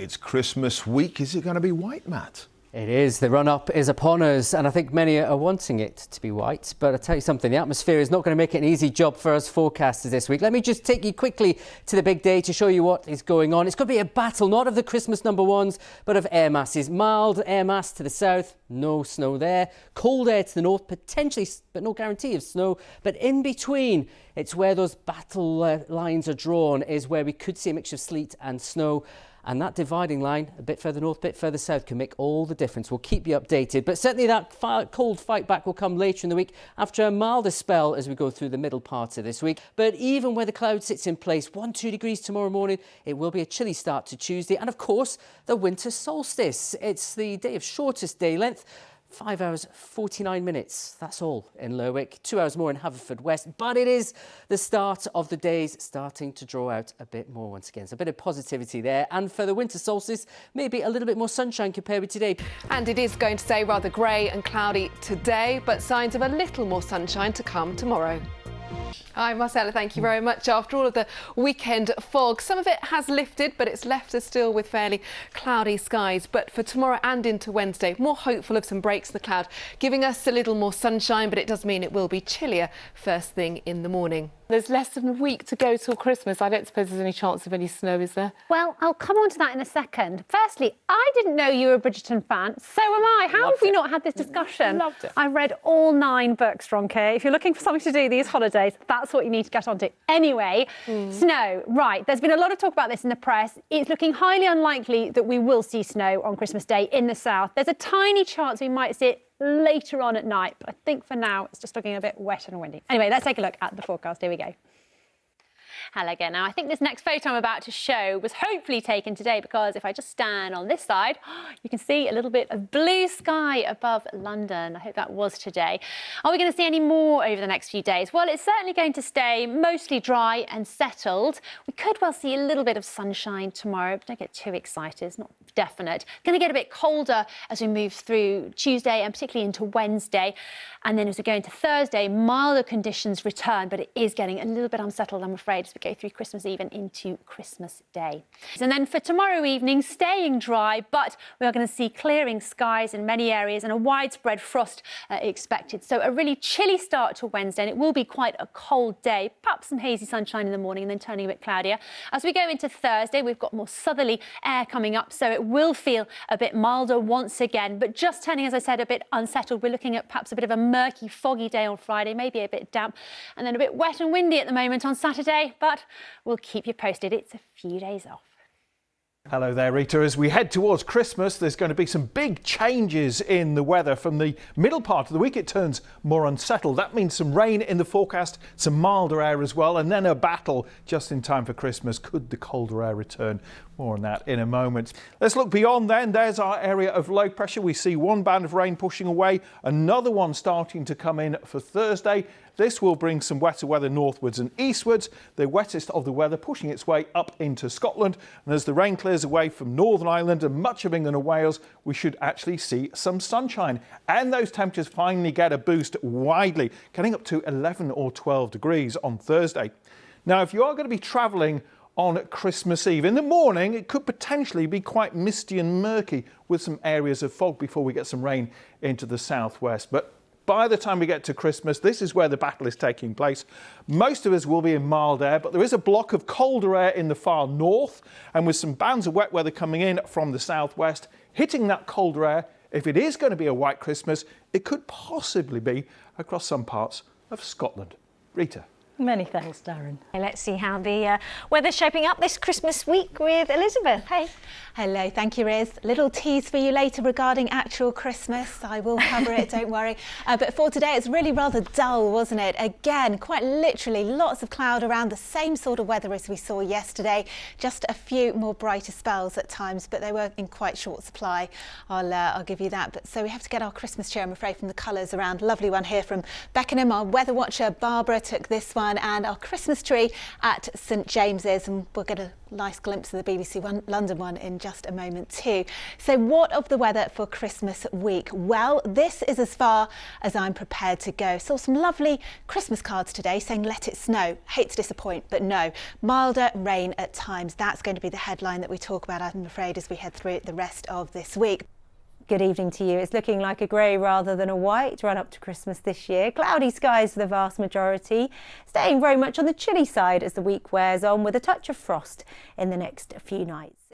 it's Christmas week. Is it going to be white, Matt? It is. The run-up is upon us, and I think many are wanting it to be white. But I'll tell you something, the atmosphere is not going to make it an easy job for us forecasters this week. Let me just take you quickly to the big day to show you what is going on. It's going to be a battle, not of the Christmas number ones, but of air masses. Mild air mass to the south, no snow there. Cold air to the north, potentially, but no guarantee of snow. But in between, it's where those battle lines are drawn, is where we could see a mixture of sleet and snow. And that dividing line, a bit further north, a bit further south, can make all the difference. We'll keep you updated. But certainly that cold fight back will come later in the week after a milder spell as we go through the middle part of this week. But even where the cloud sits in place, 1-2 degrees tomorrow morning, it will be a chilly start to Tuesday. And of course, the winter solstice. It's the day of shortest day length. 5 hours, 49 minutes. That's all in Lerwick. 2 hours more in Haverfordwest. But it is the start of the days starting to draw out a bit more once again. So a bit of positivity there. And for the winter solstice, maybe a little bit more sunshine compared with today. And it is going to stay rather grey and cloudy today, but signs of a little more sunshine to come tomorrow. Hi, Marcella, thank you very much. After all of the weekend fog, some of it has lifted, but it's left us still with fairly cloudy skies. But for tomorrow and into Wednesday, more hopeful of some breaks in the cloud, giving us a little more sunshine, but it does mean it will be chillier first thing in the morning. There's less than a week to go till Christmas. I don't suppose there's any chance of any snow, is there? Well, I'll come on to that in a second. Firstly, I didn't know you were a Bridgerton fan. So am I. How have we not had this discussion? Loved it. I read all 9 books, Ronke. If you're looking for something to do these holidays, that's what you need to get onto. Anyway, snow. Right, there's been a lot of talk about this in the press. It's looking highly unlikely that we will see snow on Christmas Day in the south. There's a tiny chance we might see it later on at night, but I think for now it's just looking a bit wet and windy. Anyway, let's take a look at the forecast. Here we go. Hello again. Now, I think this next photo I'm about to show was hopefully taken today because if I just stand on this side, you can see a little bit of blue sky above London. I hope that was today. Are we going to see any more over the next few days? Well, it's certainly going to stay mostly dry and settled. We could well see a little bit of sunshine tomorrow, but don't get too excited. It's not definite. Going to get a bit colder as we move through Tuesday and particularly into Wednesday. And then as we go into Thursday, milder conditions return, but it is getting a little bit unsettled, I'm afraid, as we go through Christmas Eve and into Christmas Day. And then for tomorrow evening, staying dry, but we are going to see clearing skies in many areas and a widespread frost expected. So a really chilly start to Wednesday, and it will be quite a cold day, perhaps some hazy sunshine in the morning and then turning a bit cloudier. As we go into Thursday, we've got more southerly air coming up, so it will feel a bit milder once again, but just turning, as I said, a bit unsettled. We're looking at perhaps a bit of a murky, foggy day on Friday, maybe a bit damp, and then a bit wet and windy at the moment on Saturday, but we'll keep you posted. It's a few days off. Hello there, Rita. As we head towards Christmas, there's going to be some big changes in the weather. From the middle part of the week, it turns more unsettled. That means some rain in the forecast, some milder air as well, and then a battle just in time for Christmas. Could the colder air return? More on that in a moment. Let's look beyond then. There's our area of low pressure. We see one band of rain pushing away, another one starting to come in for Thursday. This will bring some wetter weather northwards and eastwards, the wettest of the weather pushing its way up into Scotland. And as the rain clears away from Northern Ireland and much of England and Wales, we should actually see some sunshine. And those temperatures finally get a boost widely, getting up to 11 or 12 degrees on Thursday. Now, if you are going to be travelling on Christmas Eve, in the morning it could potentially be quite misty and murky with some areas of fog before we get some rain into the southwest. But by the time we get to Christmas, this is where the battle is taking place. Most of us will be in mild air, but there is a block of colder air in the far north, and with some bands of wet weather coming in from the southwest, hitting that colder air, if it is going to be a white Christmas, it could possibly be across some parts of Scotland. Rita. Many thanks, Darren. Let's see how the weather's shaping up this Christmas week with Elizabeth. Hey. Hello, thank you, Riz. Little tease for you later regarding actual Christmas. I will cover it, don't worry. But for today, it's really rather dull, wasn't it? Again, quite literally, lots of cloud around, the same sort of weather as we saw yesterday. Just a few more brighter spells at times, but they were in quite short supply. I'll give you that. But so we have to get our Christmas cheer, I'm afraid, from the colours around. Lovely one here from Beckenham. Our weather watcher, Barbara, took this one. sun and our Christmas tree at St James's, and we'll get a nice glimpse of the BBC London one in just a moment too. So what of the weather for Christmas week? Well, this is as far as I'm prepared to go. Saw some lovely Christmas cards today saying let it snow. Hate to disappoint, but no. Milder rain at times. That's going to be the headline that we talk about, I'm afraid, as we head through the rest of this week. Good evening to you. It's looking like a grey rather than a white run up to Christmas this year. Cloudy skies for the vast majority, staying very much on the chilly side as the week wears on, with a touch of frost in the next few nights.